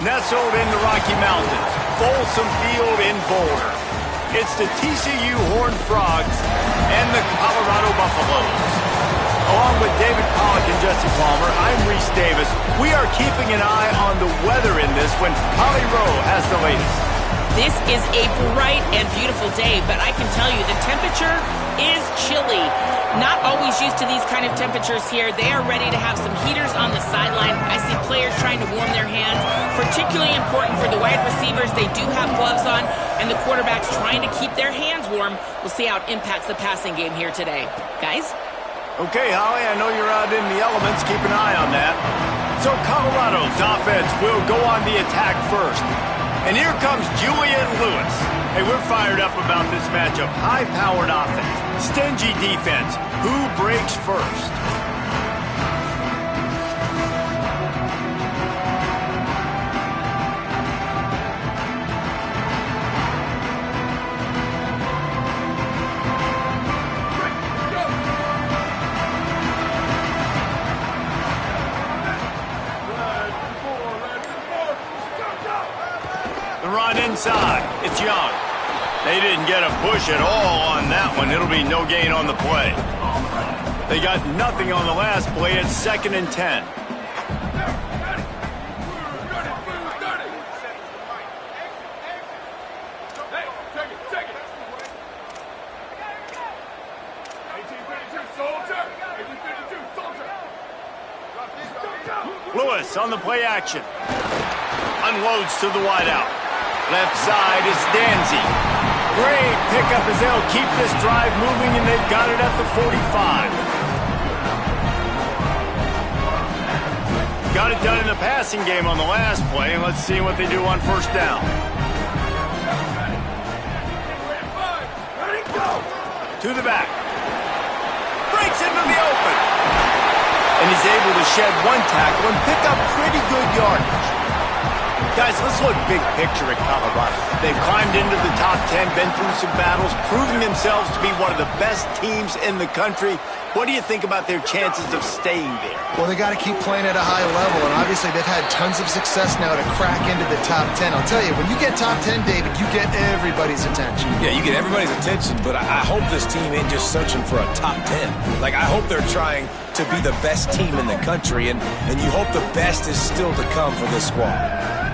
Nestled in the Rocky Mountains, Folsom Field in Boulder. It's the TCU Horned Frogs and the Colorado Buffaloes. Along with David Pollack and Jesse Palmer, I'm Reese Davis. We are keeping an eye on the weather in this when Holly Rowe has the latest. This is a bright and beautiful day, but I can tell you the temperature is chilly. Not always used to these kind of temperatures here. They are ready to have some heaters on the sideline. I see players trying to warm their hands. Particularly important for the wide receivers. They do have gloves on, and the quarterbacks trying to keep their hands warm. We'll see how it impacts the passing game here today. Guys? Okay, Holly, I know you're out in the elements. Keep an eye on that. So Colorado's offense will go on the attack first. And here comes Julian Lewis. Hey, we're fired up about this matchup. High-powered offense, stingy defense. Who breaks first? The run inside. It's Young. They didn't get a push at all on that one. It'll be no gain on the play. They got nothing on the last play. It's 2nd and 10. Lewis on the play action. Unloads to the wideout. Left side is Danzy. Great pickup as they'll keep this drive moving, and they've got it at the 45. Got it done in the passing game on the last play. Let's see what they do on first down. To the back. Breaks into the open. And he's able to shed one tackle and pick up pretty good yardage. Guys, let's look big picture at Colorado. They've climbed into the top 10, been through some battles, proving themselves to be one of the best teams in the country. What do you think about their chances of staying there? Well, they got to keep playing at a high level, and obviously they've had tons of success now to crack into the top 10. I'll tell you, when you get top 10, David, you get everybody's attention. Yeah, you get everybody's attention, but I hope this team ain't just searching for a top 10. Like, I hope they're trying to be the best team in the country, and you hope the best is still to come for this squad.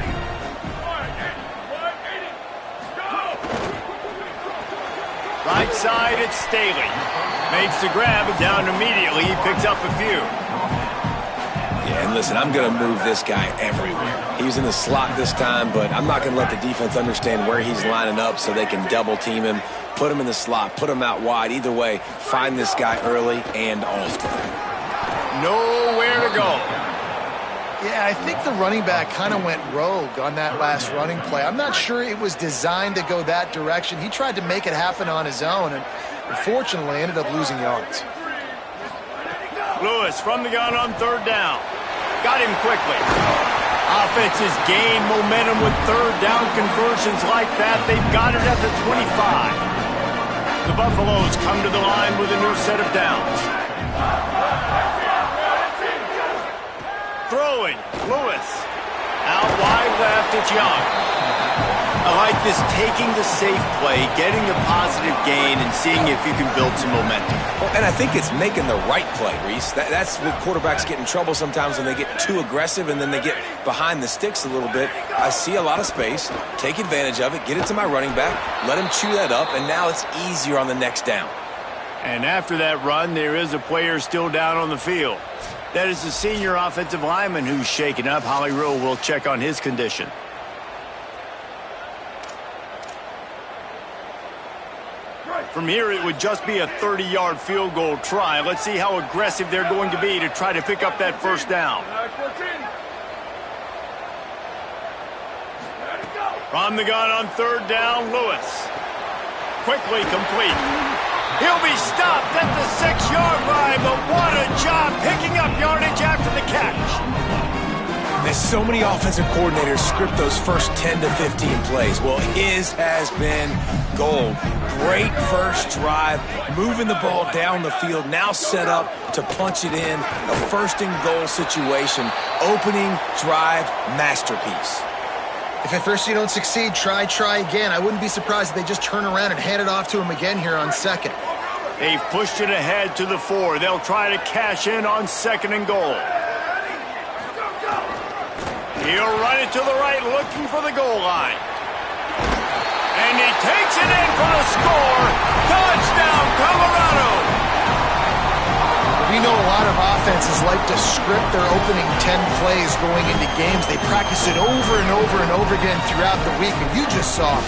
Right side, it's Staley. Makes the grab, and down immediately. He picks up a few. Yeah, and listen, I'm going to move this guy everywhere. He's in the slot this time, but I'm not going to let the defense understand where he's lining up so they can double team him, put him in the slot, put him out wide. Either way, find this guy early and often. Nowhere to go. Yeah, I think the running back kind of went rogue on that last running play. I'm not sure it was designed to go that direction. He tried to make it happen on his own, and unfortunately ended up losing yards. Lewis from the gun on third down. Got him quickly. Offenses gain momentum with third down conversions like that. They've got it at the 25. The Buffaloes come to the line with a new set of downs. Throwing, Lewis. Out wide left, it's Young. I like this taking the safe play, getting a positive gain, and seeing if you can build some momentum. Well, and I think it's making the right play, Reese. That's what quarterbacks get in trouble sometimes when they get too aggressive and then they get behind the sticks a little bit. I see a lot of space, take advantage of it, get it to my running back, let him chew that up, and now it's easier on the next down. And after that run, there is a player still down on the field. That is the senior offensive lineman who's shaken up. Holly Rowe will check on his condition. From here, it would just be a 30-yard field goal try. Let's see how aggressive they're going to be to try to pick up that first down. From the gun on third down, Lewis. Quickly complete. He'll be stopped at the 6-yard line, but what a job picking up yardage after the catch. So many offensive coordinators script those first 10 to 15 plays. Well, his has been gold. Great first drive, moving the ball down the field, now set up to punch it in. A first and goal situation, opening drive masterpiece. If at first you don't succeed, try again. I wouldn't be surprised if they just turn around and hand it off to him again here on second. They've pushed it ahead to the 4. They'll try to cash in on second and goal. He'll run it to the right, looking for the goal line. And he takes it in for the score. Touchdown, Colorado! We know a lot of offenses like to script their opening 10 plays going into games. They practice it over and over and over again throughout the week, and you just saw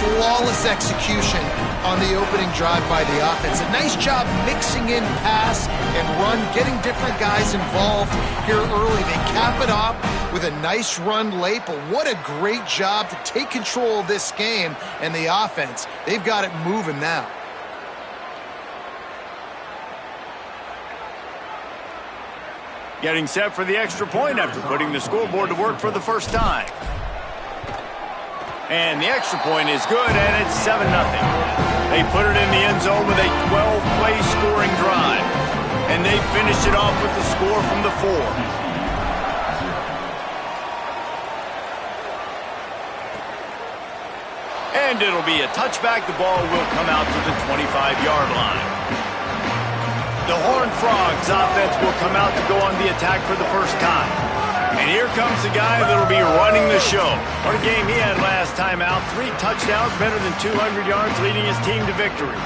flawless execution on the opening drive by the offense. A nice job mixing in pass and run, getting different guys involved here early. They cap it off with a nice run late, but what a great job to take control of this game and the offense. They've got it moving now. Getting set for the extra point after putting the scoreboard to work for the first time. And the extra point is good, and it's 7-0. They put it in the end zone with a 12-play scoring drive. And they finished it off with the score from the 4. And it'll be a touchback. The ball will come out to the 25-yard line. The Horned Frogs offense will come out to go on the attack for the first time. And here comes the guy that'll be running the show. What a game he had last time out. 3 touchdowns, better than 200 yards, leading his team to victory.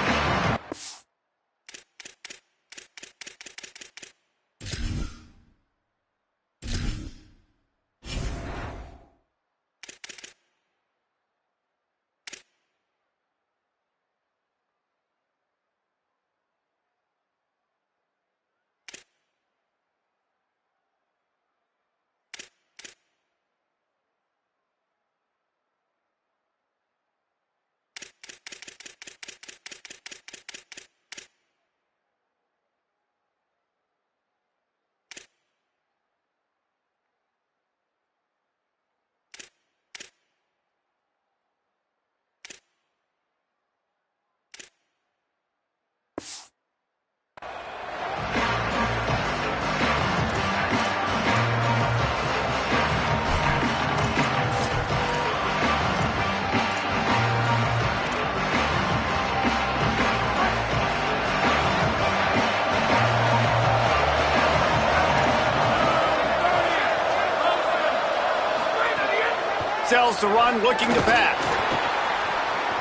Sells to run, looking to pass.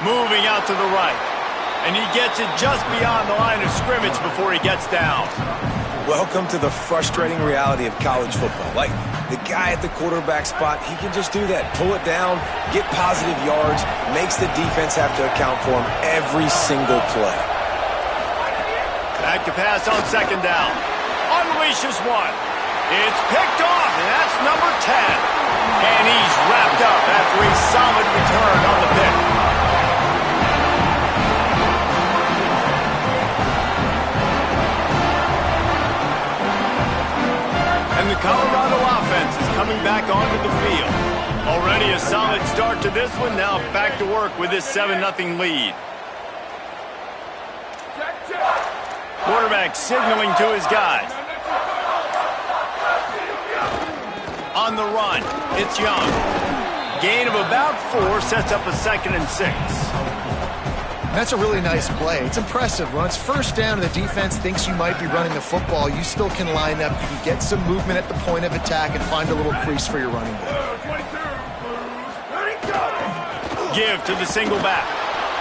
Moving out to the right. And he gets it just beyond the line of scrimmage before he gets down. Welcome to the frustrating reality of college football. Like, the guy at the quarterback spot, he can just do that. Pull it down, get positive yards, makes the defense have to account for him every single play. Back to pass on second down. Unleashes one. It's picked off, and that's number 10. And he's wrapped up after a solid return on the pick. And the Colorado offense is coming back onto the field. Already a solid start to this one. Now back to work with this 7-0 lead. Quarterback signaling to his guys. On the run, it's Young. Gain of about 4 sets up a 2nd and 6. That's a really nice play. It's impressive. When it's first down and the defense thinks you might be running the football, you still can line up. You can get some movement at the point of attack and find a little crease for your running back. Give to the single back.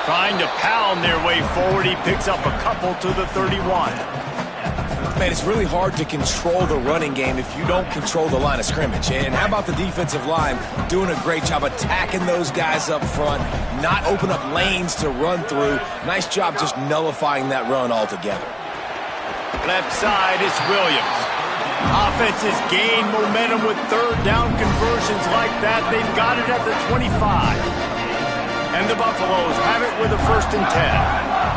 Trying to pound their way forward. He picks up a couple to the 31. Man, it's really hard to control the running game if you don't control the line of scrimmage. And how about the defensive line doing a great job attacking those guys up front, not open up lanes to run through. Nice job just nullifying that run altogether. Left side, it's Williams. Offenses gain momentum with third down conversions like that. They've got it at the 25. And the Buffaloes have it with a 1st and 10.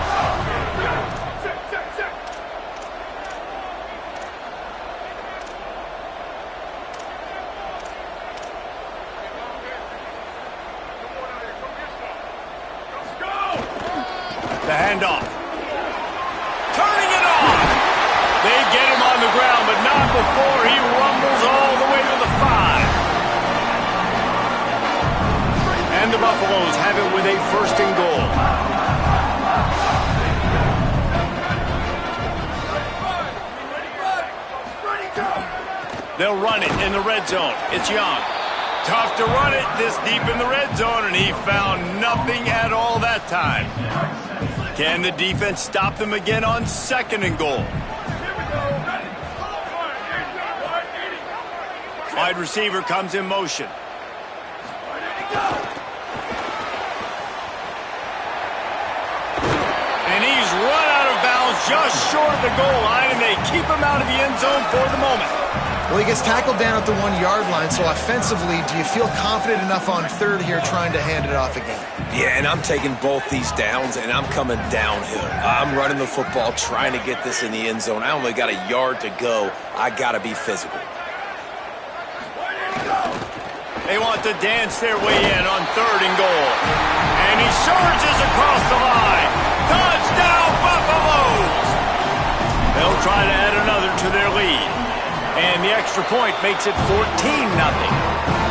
The handoff. Turning it on. They get him on the ground, but not before he rumbles all the way to the 5. And the Buffaloes have it with a 1st and goal. They'll run it in the red zone. It's Young. Tough to run it this deep in the red zone, and he found nothing at all that time. Can the defense stop them again on 2nd and goal? Wide receiver comes in motion. And he's run out of bounds just short of the goal line, and they keep him out of the end zone for the moment. Well, he gets tackled down at the 1-yard line, so offensively, do you feel confident enough on 3rd here trying to hand it off again? Yeah, and I'm taking both these downs, and I'm coming downhill. I'm running the football, trying to get this in the end zone. I only got a yard to go. I got to be physical. They want to dance their way in on 3rd and goal. And he surges across the line. Touchdown, Buffaloes! They'll try to add another to their lead. And the extra point makes it 14-0.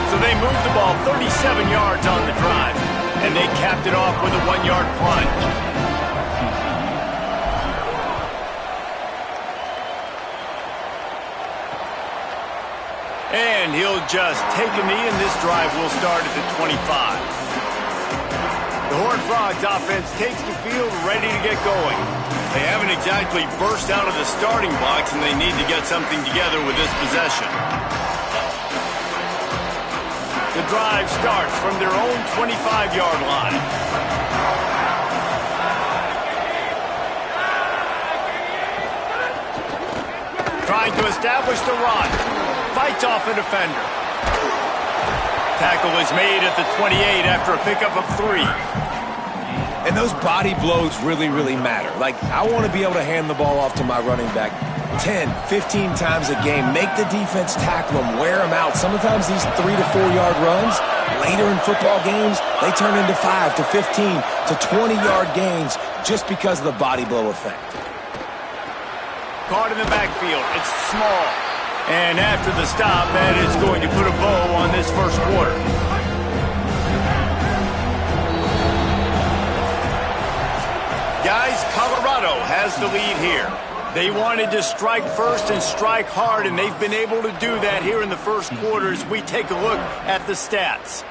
So they moved the ball 37 yards on the drive. And they capped it off with a 1-yard plunge. And he'll just take a knee, and this drive will start at the 25. The Horned Frogs offense takes the field ready to get going. They haven't exactly burst out of the starting blocks, and they need to get something together with this possession. The drive starts from their own 25-yard line. Trying to establish the run. Fights off a defender. Tackle is made at the 28 after a pickup of 3. And those body blows really, really matter. Like, I want to be able to hand the ball off to my running back 10, 15 times a game. Make the defense tackle them, wear them out. Sometimes these 3 to 4 yard runs, later in football games, they turn into 5 to 15 to 20-yard gains just because of the body blow effect. Caught in the backfield. It's Small. And after the stop, that is going to put a bow on this first quarter. Guys, Colorado has the lead here. They wanted to strike first and strike hard, and they've been able to do that here in the first quarter as we take a look at the stats.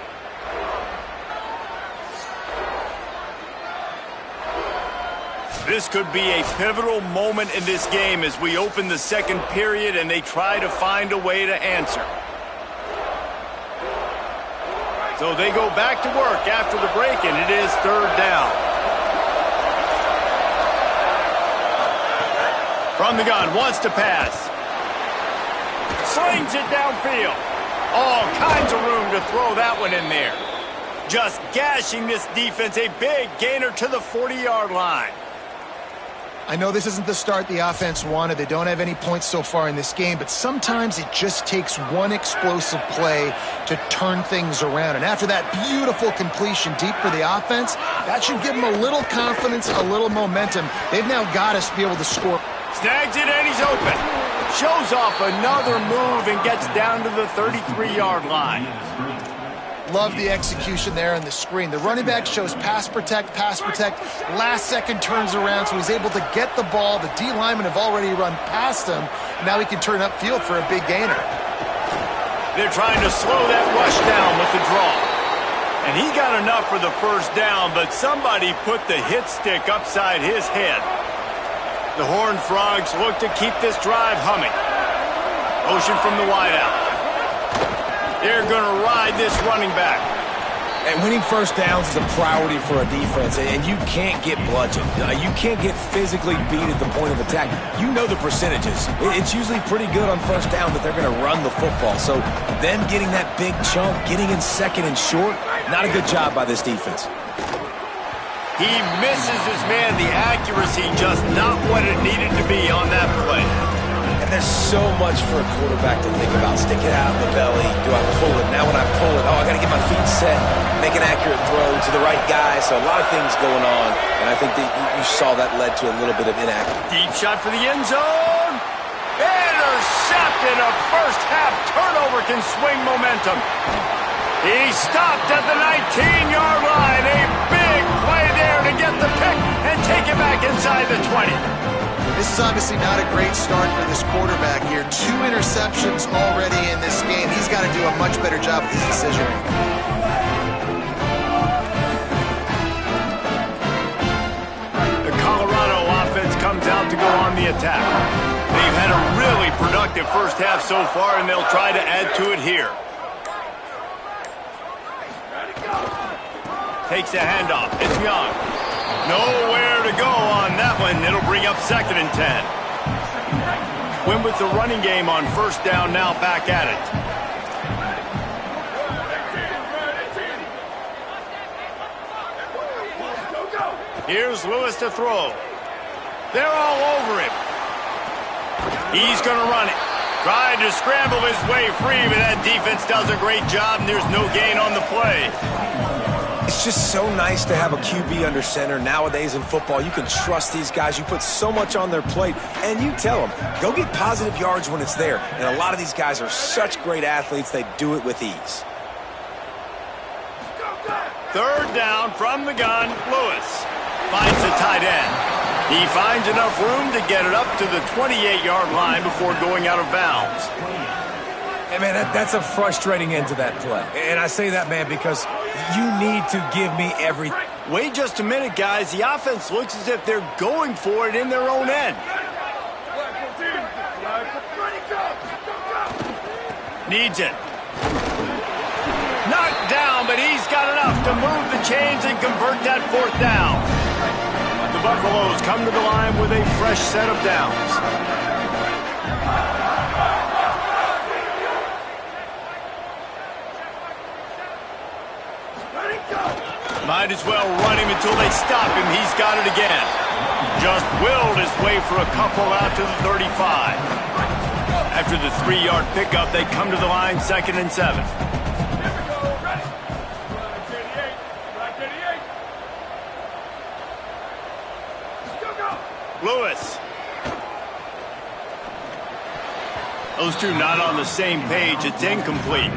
This could be a pivotal moment in this game as we open the second period and they try to find a way to answer. So they go back to work after the break, and it is 3rd down. From the gun, wants to pass. Slings it downfield. All kinds of room to throw that one in there. Just gashing this defense, a big gainer to the 40-yard line. I know this isn't the start the offense wanted. They don't have any points so far in this game, but sometimes it just takes one explosive play to turn things around. And after that beautiful completion deep for the offense, that should give them a little confidence, a little momentum. They've now got us to be able to score. Snags it, and he's open. Shows off another move and gets down to the 33-yard line. Love the execution there on the screen. The running back shows pass protect. Last second turns around, so he's able to get the ball. The D linemen have already run past him. Now he can turn upfield for a big gainer. They're trying to slow that rush down with the draw. And he got enough for the first down, but somebody put the hit stick upside his head. The Horned Frogs look to keep this drive humming. Motion from the wideout. They're going to ride this running back. And winning first downs is a priority for a defense, and you can't get bludgeoned. You can't get physically beat at the point of attack. You know the percentages. It's usually pretty good on first down that they're going to run the football. So them getting that big chunk, getting in second and short, not a good job by this defense. He misses his man. The accuracy just not what it needed to be on that play. And there's so much for a quarterback to think about. Stick it out in the belly. Do I pull it? Now when I pull it, I got to get my feet set. make an accurate throw to the right guy. So a lot of things going on, and I think that you saw that led to a little bit of inaccuracy. Deep shot for the end zone. Intercepted. A first-half turnover can swing momentum. He stopped at the 19-yard line. A big play there to get the pick and take it back inside the 20. This is obviously not a great start for this quarterback here. 2 interceptions already in this game. He's got to do a much better job with his decision-making. The Colorado offense comes out to go on the attack. They've had a really productive first half so far, and they'll try to add to it here. Takes a handoff. It's Young. Nowhere to go on that one. It'll bring up 2nd and 10. Win with the running game on first down, now back at it. Here's Lewis to throw. They're all over him. He's going to run it. Trying to scramble his way free, but that defense does a great job, and there's no gain on the play. It's just so nice to have a QB under center. Nowadays in football, you can trust these guys. You put so much on their plate, and you tell them, go get positive yards when it's there. And a lot of these guys are such great athletes, they do it with ease. 3rd down from the gun. Lewis finds the tight end. He finds enough room to get it up to the 28-yard line before going out of bounds. Hey, man, that's a frustrating end to that play. And I say that, man, because you need to give me everything. Wait just a minute, guys. The offense looks as if they're going for it in their own end. Needs it. Knocked down, but he's got enough to move the chains and convert that 4th down. The Buffaloes come to the line with a fresh set of downs. Might as well run him until they stop him. He's got it again. Just willed his way for a couple out to the 35. After the 3-yard pickup, they come to the line 2nd and 7. Lewis. Those two not on the same page. It's incomplete.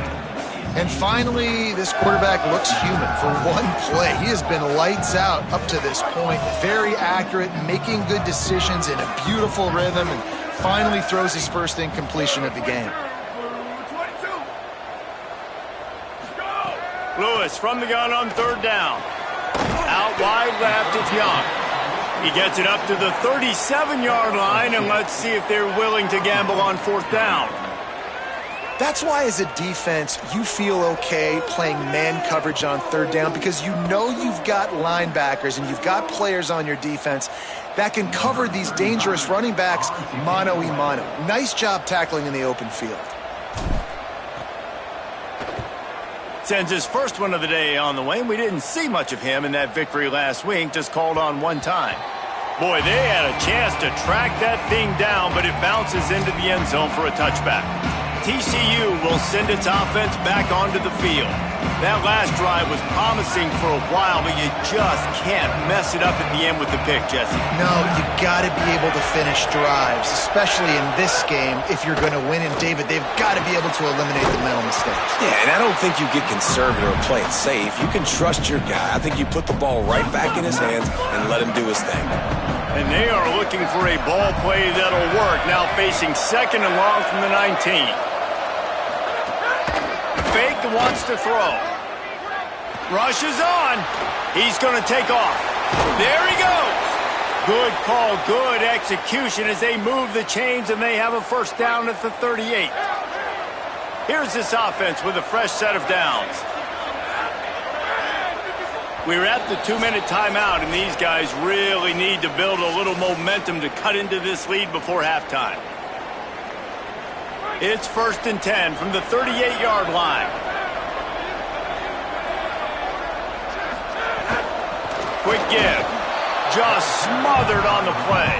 And finally, this quarterback looks human for one play. He has been lights out up to this point. Very accurate, making good decisions in a beautiful rhythm, and finally throws his first incompletion of the game. Lewis from the gun on 3rd down. Out wide left, it's Young. He gets it up to the 37-yard line, and let's see if they're willing to gamble on 4th down. That's why as a defense, you feel okay playing man coverage on 3rd down, because you know you've got linebackers and you've got players on your defense that can cover these dangerous running backs mano-a-mano. Nice job tackling in the open field. Sends his first one of the day on the way. We didn't see much of him in that victory last week, just called on one time. Boy, they had a chance to track that thing down, but it bounces into the end zone for a touchback. TCU will send its offense back onto the field. That last drive was promising for a while, but you just can't mess it up at the end with the pick, Jesse. No, you got to be able to finish drives, especially in this game. If you're going to win, and David, they've got to be able to eliminate the mental mistakes. Yeah, and I don't think you get conservative or play it safe. You can trust your guy. I think you put the ball right back in his hands and let him do his thing. And they are looking for a ball play that'll work. Now facing 2nd and long from the 19. Fake wants to throw. Rushes on. He's going to take off. There he goes. Good call, good execution as they move the chains and they have a first down at the 38. Here's this offense with a fresh set of downs. We're at the 2-minute timeout, and these guys really need to build a little momentum to cut into this lead before halftime. It's 1st and 10 from the 38-yard line. Quick give. Just smothered on the play.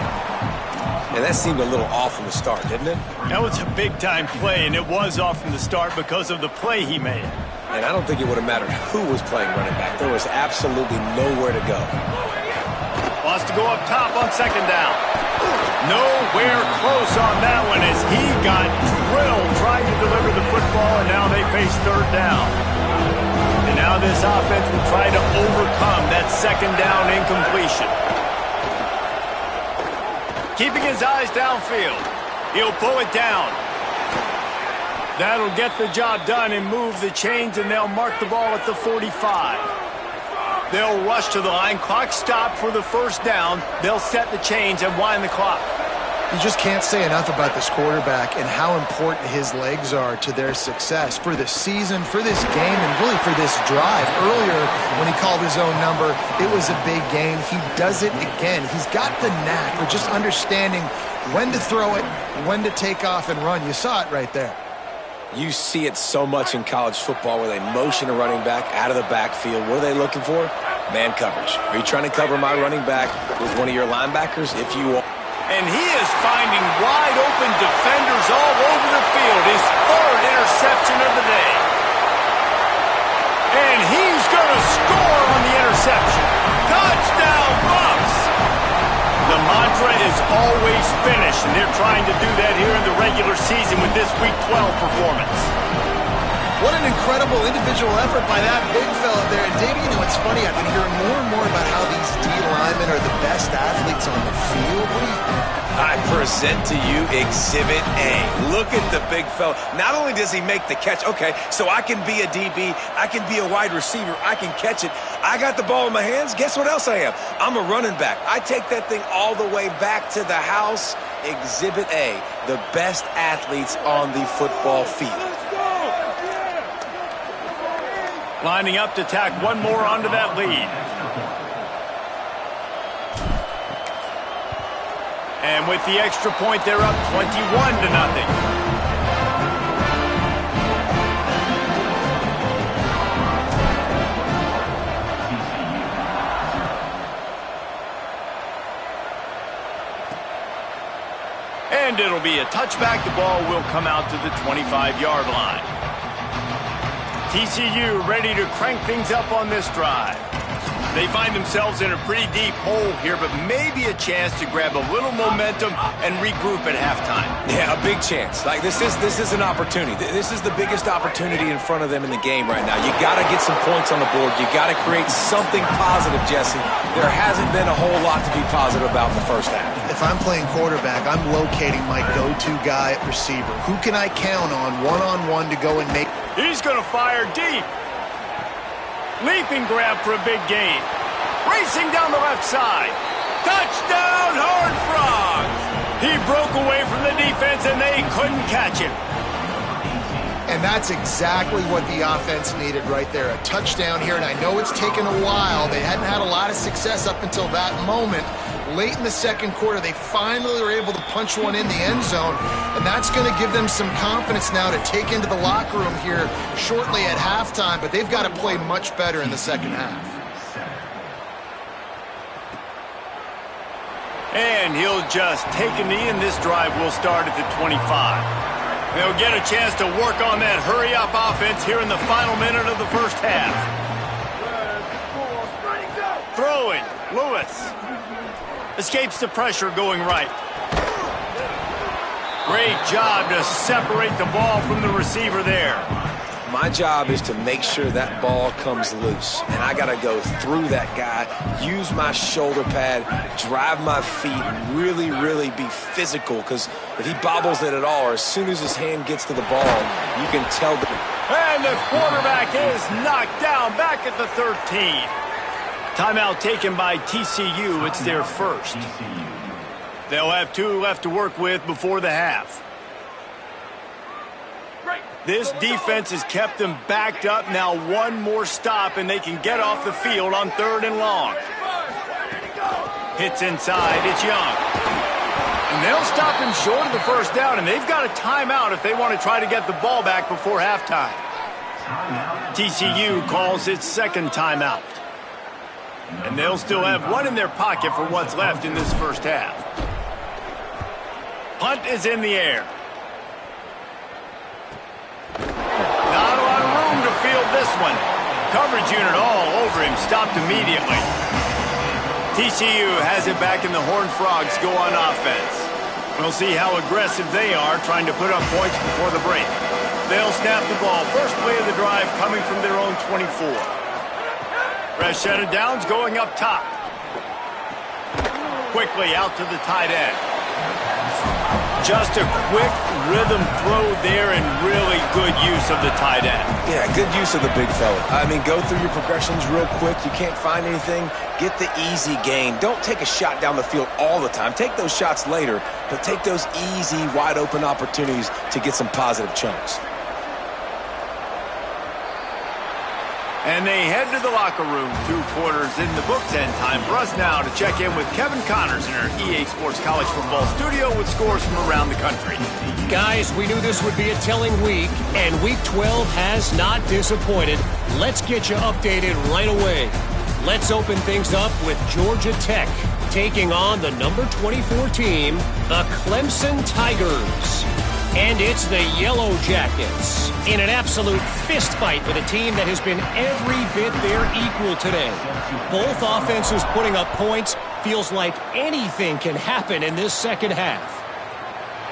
And that seemed a little off from the start, didn't it? That was a big-time play, and it was off from the start because of the play he made. and I don't think it would have mattered who was playing running back. There was absolutely nowhere to go. Wants to go up top on second down. Nowhere close on that one as he got drilled trying to deliver the football, and now they face third down. And now this offense will try to overcome that second down incompletion. Keeping his eyes downfield. He'll pull it down. That'll get the job done and move the chains, and they'll mark the ball at the 45. They'll rush to the line. Clock stopped for the first down. They'll set the chains and wind the clock. You just can't say enough about this quarterback and how important his legs are to their success for this season, for this game, and really for this drive. Earlier, when he called his own number, it was a big gain. He does it again. He's got the knack for just understanding when to throw it, when to take off and run. You saw it right there. You see it so much in college football where they motion a running back out of the backfield. What are they looking for? Man coverage. Are you trying to cover my running back with one of your linebackers? If you are. And he is finding wide open defenders all over the field. His third interception of the day. And he's going to score on the interception. Touchdown, Bucs! The mantra is always finish, and they're trying to do that here in the regular season with this Week 12 performance. What an incredible individual effort by that big fella there. And Davey, you know, it's funny, I've been hearing more and more about how these D linemen are the best athletes on the field. What do you think? I present to you Exhibit A. Look at the big fella. Not only does he make the catch, okay, so I can be a DB, I can be a wide receiver, I can catch it. I got the ball in my hands. Guess what else I am? I'm a running back. I take that thing all the way back to the house. Exhibit A, the best athletes on the football field. Lining up to tack one more onto that lead. And with the extra point, they're up 21-0. And it'll be a touchback. The ball will come out to the 25-yard line. TCU ready to crank things up on this drive. They find themselves in a pretty deep hole here, but maybe a chance to grab a little momentum and regroup at halftime. Yeah, a big chance. Like this is an opportunity. This is the biggest opportunity in front of them in the game right now. You got to get some points on the board. You got to create something positive, Jesse. There hasn't been a whole lot to be positive about in the first half. If I'm playing quarterback, I'm locating my go-to guy at receiver. Who can I count on one-on-one to go and make? He's going to fire deep. Leaping grab for a big gain. Racing down the left side. Touchdown, Horned Frogs! He broke away from the defense, and they couldn't catch him. And that's exactly what the offense needed right there. A touchdown here, and I know it's taken a while. They hadn't had a lot of success up until that moment. Late in the second quarter, they finally were able to punch one in the end zone, and that's going to give them some confidence now to take into the locker room here shortly at halftime, but they've got to play much better in the second half. And he'll just take a knee, and this drive will start at the 25. They'll get a chance to work on that hurry-up offense here in the final minute of the first half. Throwing, Lewis. Escapes the pressure going right. Great job to separate the ball from the receiver there. My job is to make sure that ball comes loose. And I got to go through that guy, use my shoulder pad, drive my feet, and really, really be physical. Because if he bobbles it at all, or as soon as his hand gets to the ball, you can tell that. And the quarterback is knocked down back at the 13. Timeout taken by TCU. It's their first. They'll have 2 left to work with before the half. This defense has kept them backed up. Now one more stop, and they can get off the field on 3rd and long. Hits inside. It's Young. And they'll stop him short of the first down, and they've got a timeout if they want to try to get the ball back before halftime. TCU calls its second timeout. And they'll still have one in their pocket for what's left in this first half. Punt is in the air. Not a lot of room to field this one. Coverage unit all over him, stopped immediately. TCU has it back in the Horned Frogs go on offense. We'll see how aggressive they are trying to put up points before the break. They'll snap the ball. First play of the drive coming from their own 24. Rashad Downs going up top. Quickly out to the tight end. Just a quick rhythm throw there and really good use of the tight end. Yeah, good use of the big fella. I mean, go through your progressions real quick. You can't find anything. Get the easy gain. Don't take a shot down the field all the time. Take those shots later, but take those easy, wide-open opportunities to get some positive chunks. And they head to the locker room. 2 quarters in the books, and time for us now to check in with Kevin Connors in our EA Sports College Football studio with scores from around the country. Guys, we knew this would be a telling week, and Week 12 has not disappointed. Let's get you updated right away. Let's open things up with Georgia Tech taking on the number 24 team, the Clemson Tigers. And it's the Yellow Jackets in an absolute fist fight with a team that has been every bit their equal today. Both offenses putting up points. Feels like anything can happen in this second half.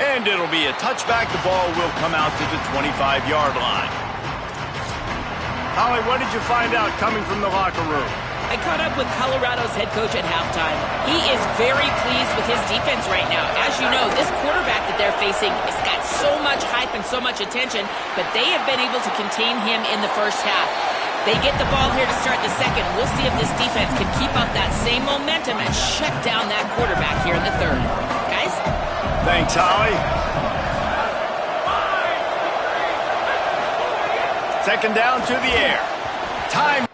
And it'll be a touchback. The ball will come out to the 25-yard line. Holly, what did you find out coming from the locker room? I caught up with Colorado's head coach at halftime. He is very pleased with his defense right now. As you know, this quarterback that they're facing has got so much hype and so much attention, but they have been able to contain him in the first half. They get the ball here to start the second. We'll see if this defense can keep up that same momentum and shut down that quarterback here in the third. Guys? Thanks, Holly. Second down to the air. Time.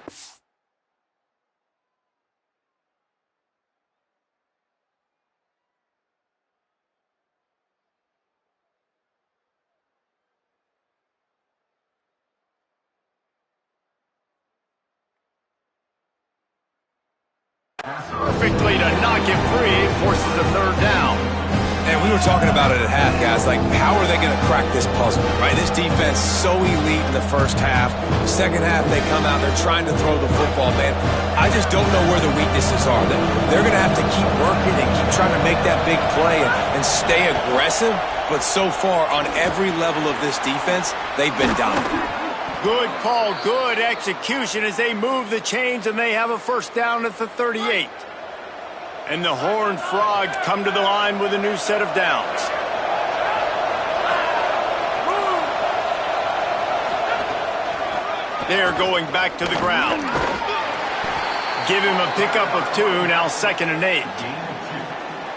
Perfectly to knock him free, forces a third down. And we were talking about it at half, guys. Like, how are they going to crack this puzzle, right? This defense so elite in the first half. The second half, they come out, they're trying to throw the football, man. I just don't know where the weaknesses are. They're going to have to keep working and keep trying to make that big play and stay aggressive. But so far, on every level of this defense, they've been dominant. Good call, good execution as they move the chains and they have a first down at the 38. And the Horned Frogs come to the line with a new set of downs. They're going back to the ground. Give him a pickup of 2, now 2nd and 8.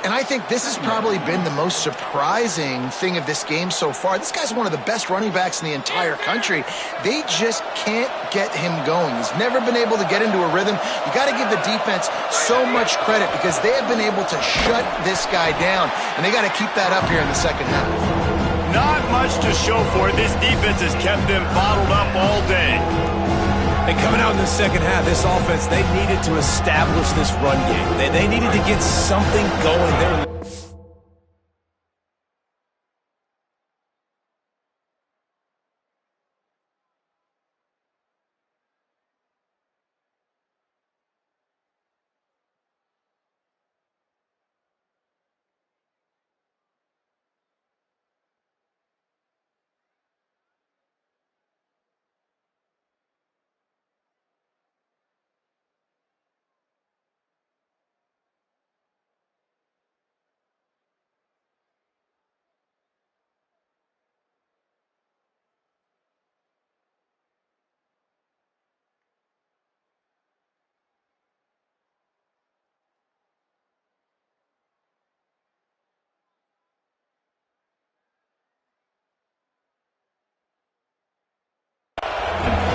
And I think this has probably been the most surprising thing of this game so far. This guy's one of the best running backs in the entire country. They just can't get him going. He's never been able to get into a rhythm. You got to give the defense so much credit because they have been able to shut this guy down, and they got to keep that up here in the second half. Not much to show for it. This defense has kept them bottled up all day. And coming out in the second half, this offense, they needed to establish this run game. They needed to get something going there.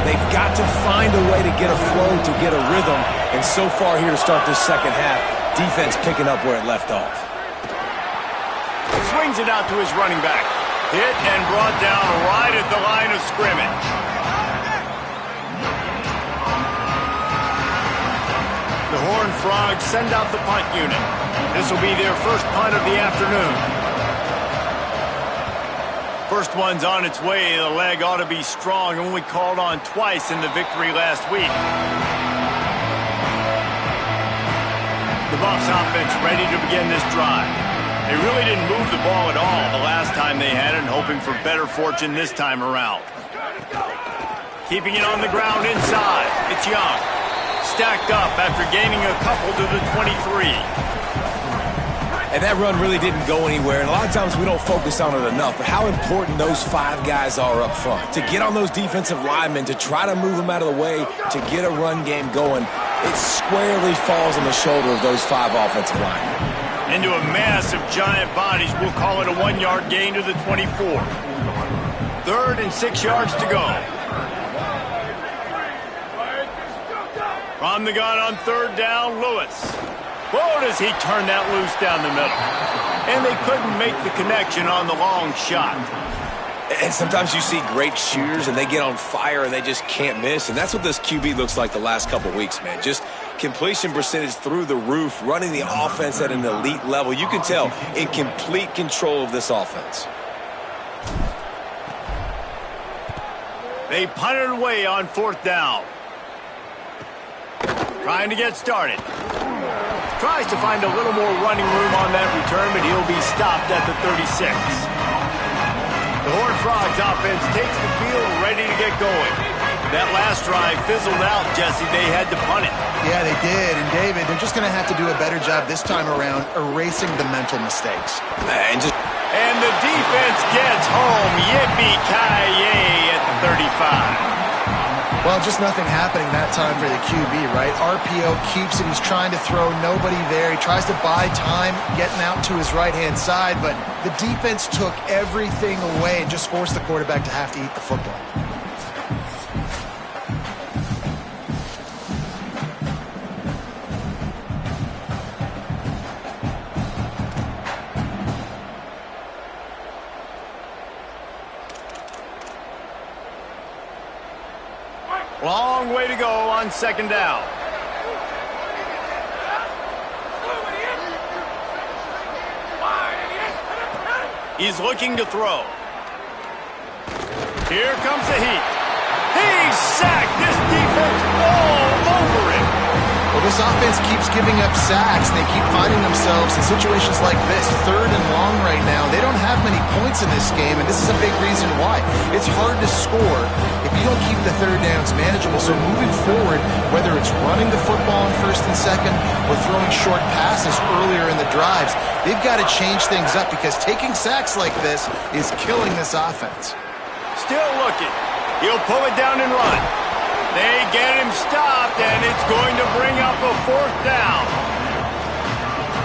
They've got to find a way to get a flow, to get a rhythm. And so far here to start this second half, defense picking up where it left off. Swings it out to his running back. Hit and brought down right at the line of scrimmage. The Horned Frogs send out the punt unit. This will be their first punt of the afternoon. First one's on its way. The leg ought to be strong, and we called on twice in the victory last week. The Bucs offense ready to begin this drive. They really didn't move the ball at all the last time they had it, and hoping for better fortune this time around. Keeping it on the ground inside. It's Young. Stacked up after gaining a couple to the 23. And that run really didn't go anywhere, and a lot of times we don't focus on it enough, but how important those 5 guys are up front. To get on those defensive linemen, to try to move them out of the way, to get a run game going, it squarely falls on the shoulder of those 5 offensive linemen. Into a mass of giant bodies, we'll call it a 1-yard gain to the 24. 3rd and 6 yards to go. From the gun on 3rd down, Lewis. Whoa, does he turn that loose down the middle. And they couldn't make the connection on the long shot. And sometimes you see great shooters and they get on fire and they just can't miss. And that's what this QB looks like the last couple weeks, man. Just completion percentage through the roof, running the offense at an elite level. You can tell in complete control of this offense. They punted away on 4th down. Trying to get started. Tries to find a little more running room on that return, but he'll be stopped at the 36. The Horned Frogs offense takes the field ready to get going. That last drive fizzled out, Jesse. They had to punt it. Yeah, they did. And, David, they're just going to have to do a better job this time around erasing the mental mistakes. And the defense gets home. Yippee-ki-yay at the 35. Well, just nothing happening that time for the QB, right? RPO keeps it. He's trying to throw, nobody there. He tries to buy time, getting out to his right-hand side, but the defense took everything away and just forced the quarterback to have to eat the football. Long way to go on 2nd down. He's looking to throw. Here comes the heat. He's sacked. This defense all over him. Well, this offense keeps giving up sacks. They keep finding themselves in situations like this, 3rd and long right now. They don't have many points in this game, and this is a big reason why. It's hard to score if you don't keep the 3rd downs manageable. So moving forward, whether it's running the football in 1st and 2nd or throwing short passes earlier in the drives, they've got to change things up because taking sacks like this is killing this offense. Still looking. He'll pull it down and run. They get him stopped, and it's going to bring up a 4th down.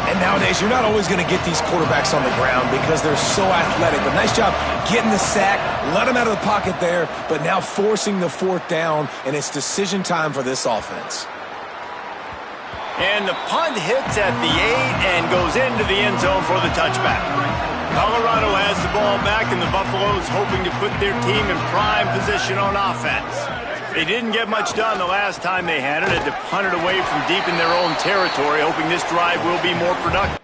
And nowadays, you're not always going to get these quarterbacks on the ground because they're so athletic. But nice job getting the sack, let him out of the pocket there, but now forcing the 4th down, and it's decision time for this offense. And the punt hits at the 8 and goes into the end zone for the touchback. Colorado has the ball back, and the Buffaloes hoping to put their team in prime position on offense. They didn't get much done the last time they had it. Had to punt it away from deep in their own territory, hoping this drive will be more productive.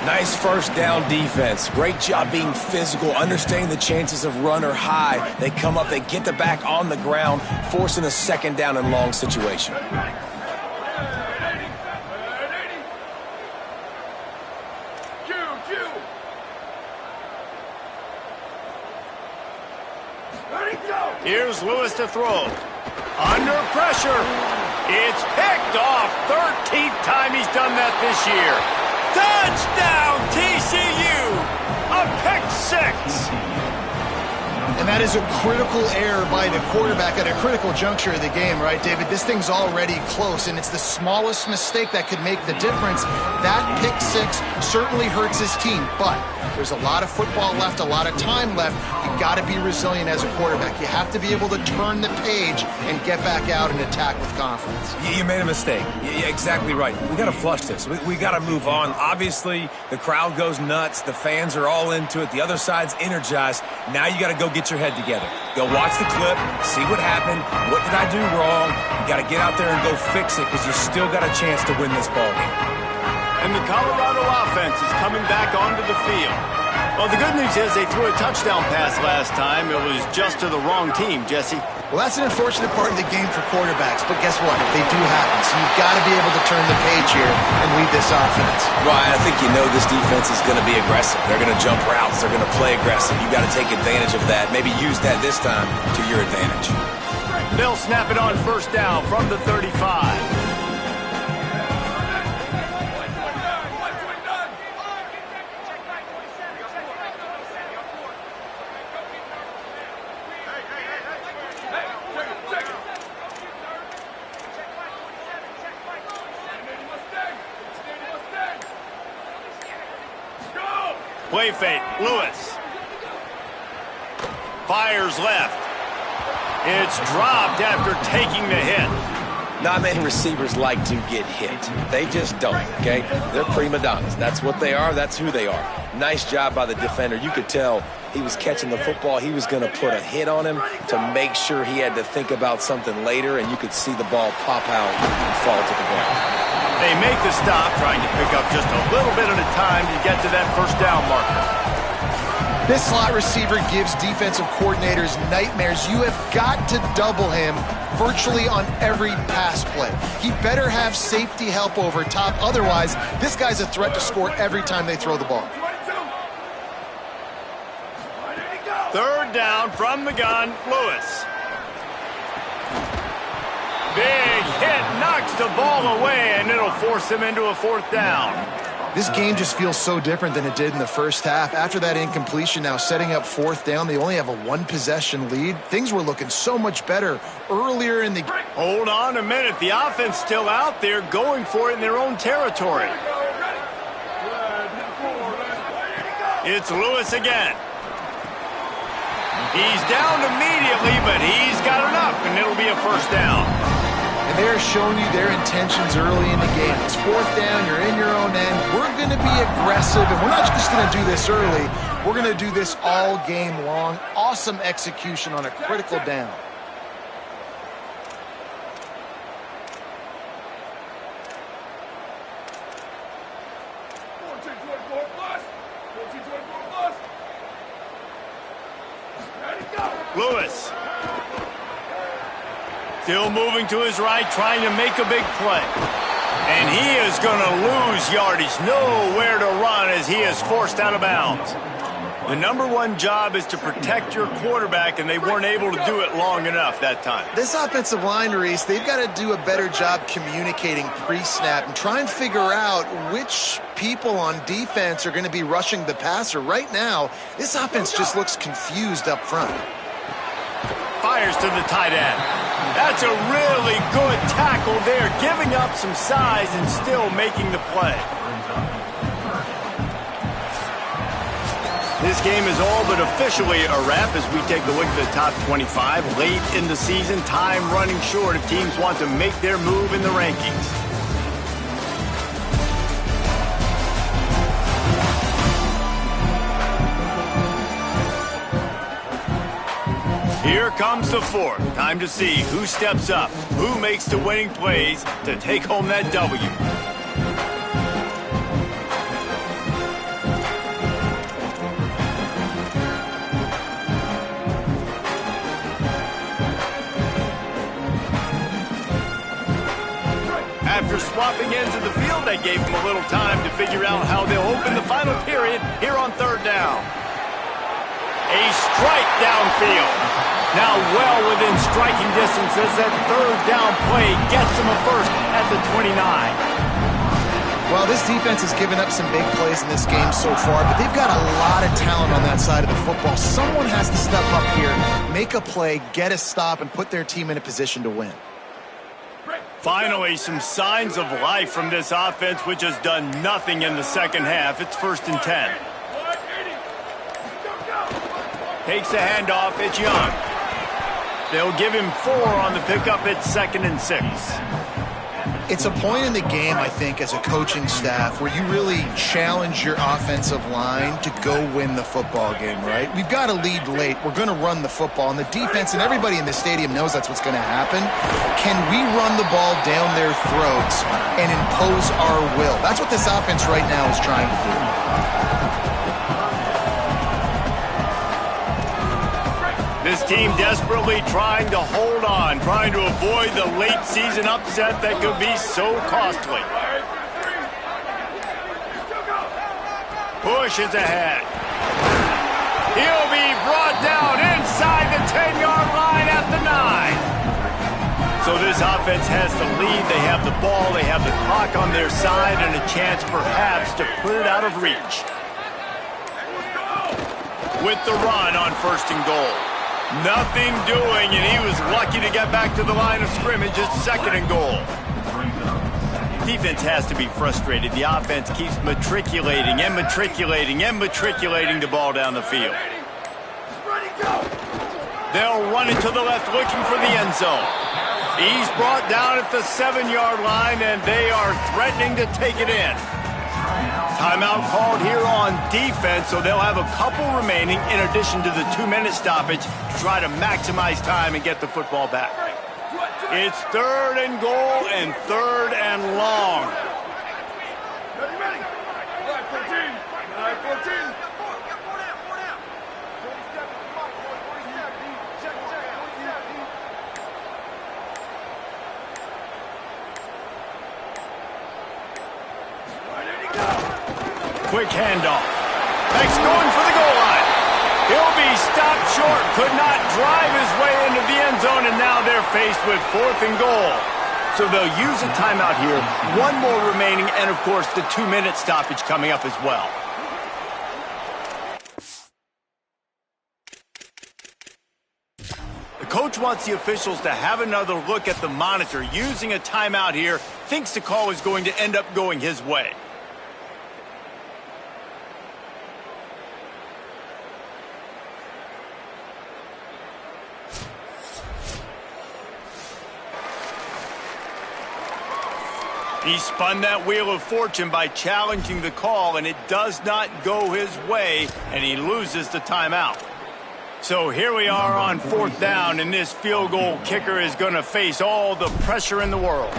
Nice 1st down defense. Great job being physical, understanding the chances of run are high. They come up, they get the back on the ground, forcing a 2nd down and long situation. Here's Lewis to throw. Under pressure. It's picked off. 13th time he's done that this year. Touchdown, TCU. A pick six. And that is a critical error by the quarterback at a critical juncture of the game, right, David? This thing's already close, and it's the smallest mistake that could make the difference. That pick six certainly hurts his team, but there's a lot of football left, a lot of time left. You got to be resilient as a quarterback. You have to be able to turn the page and get back out and attack with confidence. You made a mistake. Yeah, exactly right. We got to flush this. We got to move on. Obviously, the crowd goes nuts. The fans are all into it. The other side's energized. Now you got to go get your head together. Go watch the clip, see what happened, what did I do wrong. You got to get out there and go fix it because you still got a chance to win this ballgame. And the Colorado offense is coming back onto the field. Well, the good news is they threw a touchdown pass last time. It was just to the wrong team, Jesse. Well, that's an unfortunate part of the game for quarterbacks, but guess what? They do happen, so you've got to be able to turn the page here and lead this offense. Ryan, I think you know this defense is going to be aggressive. They're going to jump routes. They're going to play aggressive. You got to take advantage of that. Maybe use that this time to your advantage. They'll snap it on first down from the 35. Play fake, Lewis. Fires left. It's dropped after taking the hit. Not many receivers like to get hit. They just don't, okay? They're prima donnas. That's what they are. That's who they are. Nice job by the defender. You could tell he was catching the football. He was going to put a hit on him to make sure he had to think about something later, and you could see the ball pop out and fall to the ground. They make the stop, trying to pick up just a little bit at a time to get to that first down marker. This slot receiver gives defensive coordinators nightmares. You have got to double him virtually on every pass play. He better have safety help over top. Otherwise, this guy's a threat to score every time they throw the ball. Third down from the gun, Lewis. Big hit, knocks the ball away, and it'll force him into a fourth down. This game just feels so different than it did in the first half. After that incompletion, now setting up fourth down, they only have a one-possession lead. Things were looking so much better earlier in the game. Hold on a minute. The offense still out there going for it in their own territory. It's Lewis again. He's down immediately, but he's got enough, and it'll be a first down. And they're showing you their intentions early in the game. It's fourth down, you're in your own end. We're going to be aggressive, and we're not just going to do this early. We're going to do this all game long. Awesome execution on a critical down. Lewis. Still moving to his right, trying to make a big play. And he is going to lose yardage. Nowhere to run as he is forced out of bounds. The number one job is to protect your quarterback, and they weren't able to do it long enough that time. This offensive line, Reese, they've got to do a better job communicating pre-snap and try and figure out which people on defense are going to be rushing the passer. Right now, this offense just looks confused up front. Fires to the tight end. That's a really good tackle there, giving up some size and still making the play. This game is all but officially a wrap as we take a look at the top 25. Late in the season, time running short if teams want to make their move in the rankings. Here comes the fourth. Time to see who steps up, who makes the winning plays to take home that W. After swapping ends of the field, that gave them a little time to figure out how they'll open the final period here on third down. A strike downfield. Now well within striking distance as that third down play gets them a first at the 29. Well, this defense has given up some big plays in this game so far, but they've got a lot of talent on that side of the football. Someone has to step up here, make a play, get a stop, and put their team in a position to win. Finally, some signs of life from this offense, which has done nothing in the second half. It's 1st and 10. Takes the handoff. It's Young. They'll give him 4 on the pickup. It's 2nd and 6. It's a point in the game, I think, as a coaching staff where you really challenge your offensive line to go win the football game, right? We've got to lead late. We're going to run the football, and the defense and everybody in the stadium knows that's what's going to happen. Can we run the ball down their throats and impose our will? That's what this offense right now is trying to do. This team desperately trying to hold on, trying to avoid the late season upset that could be so costly. Push is ahead. He'll be brought down inside the 10-yard line at the 9. So this offense has the lead. They have the ball. They have the clock on their side and a chance perhaps to put it out of reach. With the run on 1st and goal. Nothing doing, and he was lucky to get back to the line of scrimmage. It's 2nd and goal. Defense has to be frustrated. The offense keeps matriculating and matriculating and matriculating the ball down the field. They'll run it to the left looking for the end zone. He's brought down at the 7-yard line, and they are threatening to take it in. Timeout called here on defense, so they'll have a couple remaining in addition to the 2-minute stoppage to try to maximize time and get the football back. It's 3rd and goal and 3rd and long. Quick handoff. Beck's going for the goal line. He'll be stopped short. Could not drive his way into the end zone, and now they're faced with 4th and goal. So they'll use a timeout here. 1 more remaining, and of course the 2-minute stoppage coming up as well. The coach wants the officials to have another look at the monitor. Using a timeout here, thinks the call is going to end up going his way. He spun that wheel of fortune by challenging the call, and it does not go his way, and he loses the timeout. So here we are on 4th down, and this field goal kicker is going to face all the pressure in the world.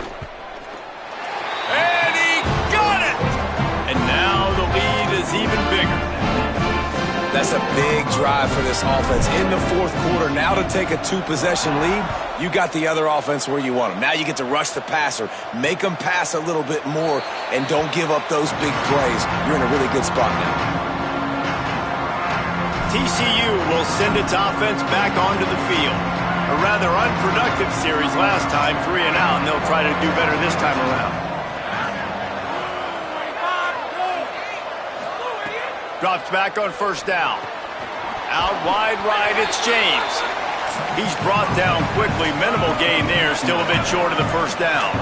And he got it! And now the lead is even bigger. That's a big drive for this offense in the 4th quarter. Now to take a 2-possession lead, you got the other offense where you want them. Now you get to rush the passer, make them pass a little bit more, and don't give up those big plays. You're in a really good spot now. TCU will send its offense back onto the field. A rather unproductive series last time, 3 and out, and they'll try to do better this time around. Drops back on 1st down. Out wide right, it's James. He's brought down quickly. Minimal gain there, still a bit short of the 1st down.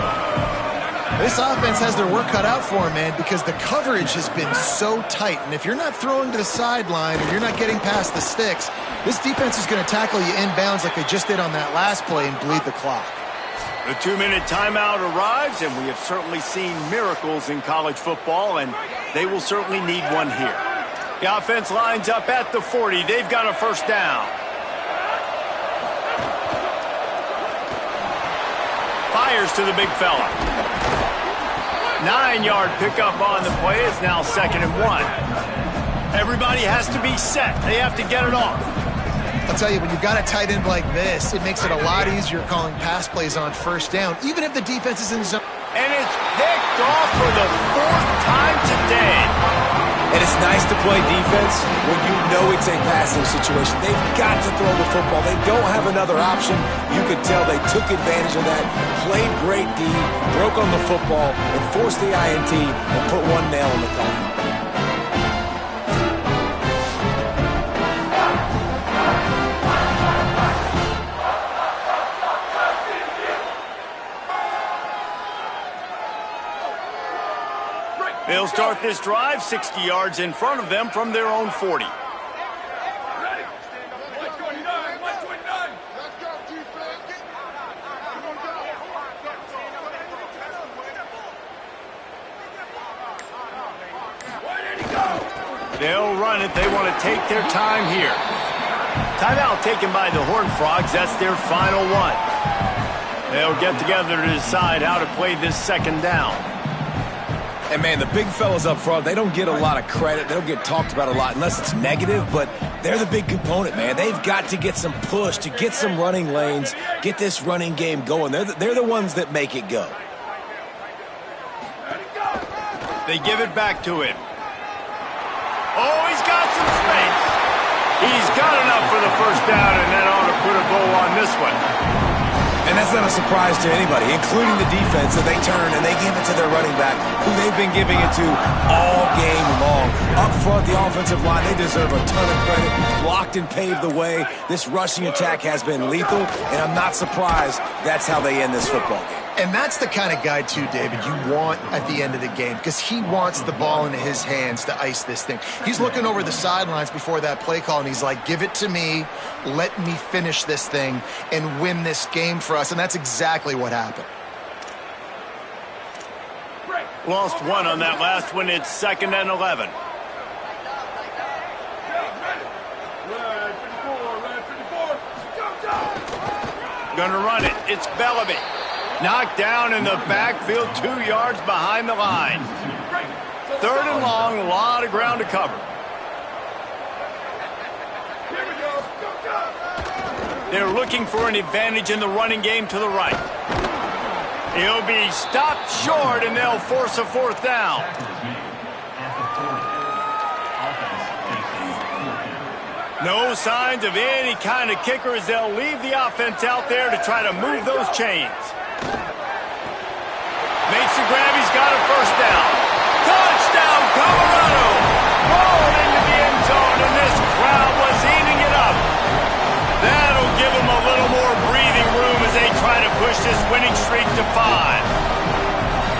This offense has their work cut out for them, man, because the coverage has been so tight. And if you're not throwing to the sideline or you're not getting past the sticks, this defense is going to tackle you inbounds like they just did on that last play and bleed the clock. The 2-minute timeout arrives, and we have certainly seen miracles in college football, and they will certainly need one here. The offense lines up at the 40. They've got a 1st down. Fires to the big fella. 9-yard pickup on the play. It's now 2nd and 1. Everybody has to be set. They have to get it off. I'll tell you, when you've got a tight end like this, it makes it a lot easier calling pass plays on 1st down, even if the defense is in zone. And it's picked off for the 4th time today. And it's nice to play defense when you know it's a passing situation. They've got to throw the football. They don't have another option. You could tell they took advantage of that, played great D, broke on the football, and forced the INT and put one nail in the coffin. They'll start this drive 60 yards in front of them from their own 40. They'll run it. They want to take their time here. Timeout taken by the Horned Frogs. That's their final one. They'll get together to decide how to play this second down. And, man, the big fellas up front, they don't get a lot of credit. They don't get talked about a lot unless it's negative, but they're the big component, man. They've got to get some push, to get some running lanes, get this running game going. They're the ones that make it go. They give it back to him. Oh, he's got some space. He's got enough for the first down, and that ought to put a bow on this one. And that's not a surprise to anybody, including the defense, that they turn and they give it to their running back, who they've been giving it to all game long. Up front, the offensive line, they deserve a ton of credit. Blocked and paved the way. This rushing attack has been lethal, and I'm not surprised that's how they end this football game. And that's the kind of guy, too, David, you want at the end of the game, because he wants the ball into his hands to ice this thing. He's looking over the sidelines before that play call, and he's like, give it to me, let me finish this thing and win this game for us. And that's exactly what happened. Lost one on that last one. It's 2nd and 11. Gonna run it. It's Bellamy. Knocked down in the backfield, 2 yards behind the line. 3rd and long, a lot of ground to cover. They're looking for an advantage in the running game to the right. He'll be stopped short, and they'll force a 4th down. No signs of any kind of kicker as they'll leave the offense out there to try to move those chains. Makes a grab. He's got a 1st down. Touchdown, Colorado! Rolled into the end zone, and this crowd was eating it up. That'll give them a little more breathing room as they try to push this winning streak to 5.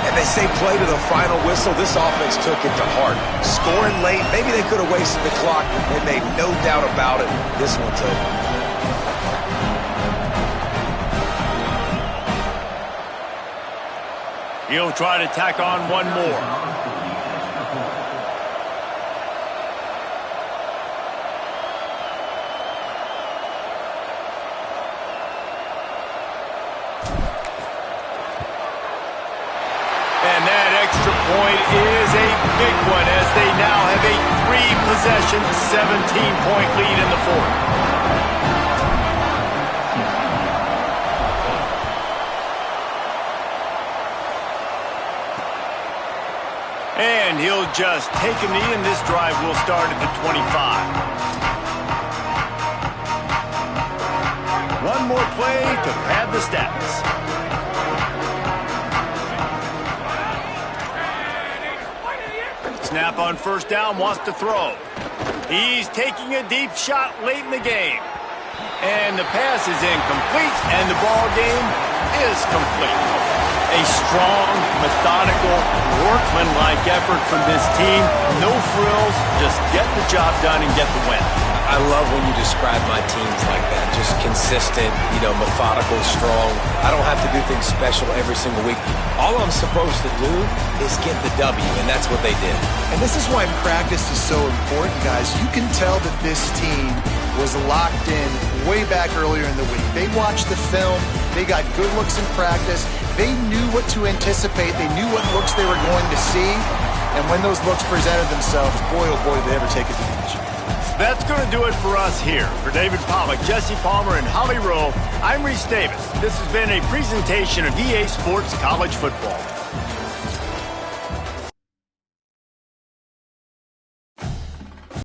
And they say play to the final whistle. This offense took it to heart. Scoring late, maybe they could have wasted the clock. They made no doubt about it. This one's over. He'll try to tack on one more. And that extra point is a big one as they now have a 3-possession, 17-point lead in the 4th. And he'll just take a knee, and this drive will start at the 25. One more play to pad the stats. Snap on 1st down, wants to throw. He's taking a deep shot late in the game. And the pass is incomplete, and the ball game is complete. A strong, methodical, workman-like effort from this team. No frills, just get the job done and get the win. I love when you describe my teams like that. Just consistent, methodical, strong. I don't have to do things special every single week. All I'm supposed to do is get the W, and that's what they did. And this is why practice is so important, guys. You can tell that this team was locked in way back earlier in the week. They watched the film. They got good looks in practice. They knew what to anticipate. They knew what looks they were going to see. And when those looks presented themselves, boy, oh boy, did they ever take advantage. That's going to do it for us here. For David Pollack, Jesse Palmer, and Holly Rowe, I'm Reese Davis. This has been a presentation of EA Sports College Football.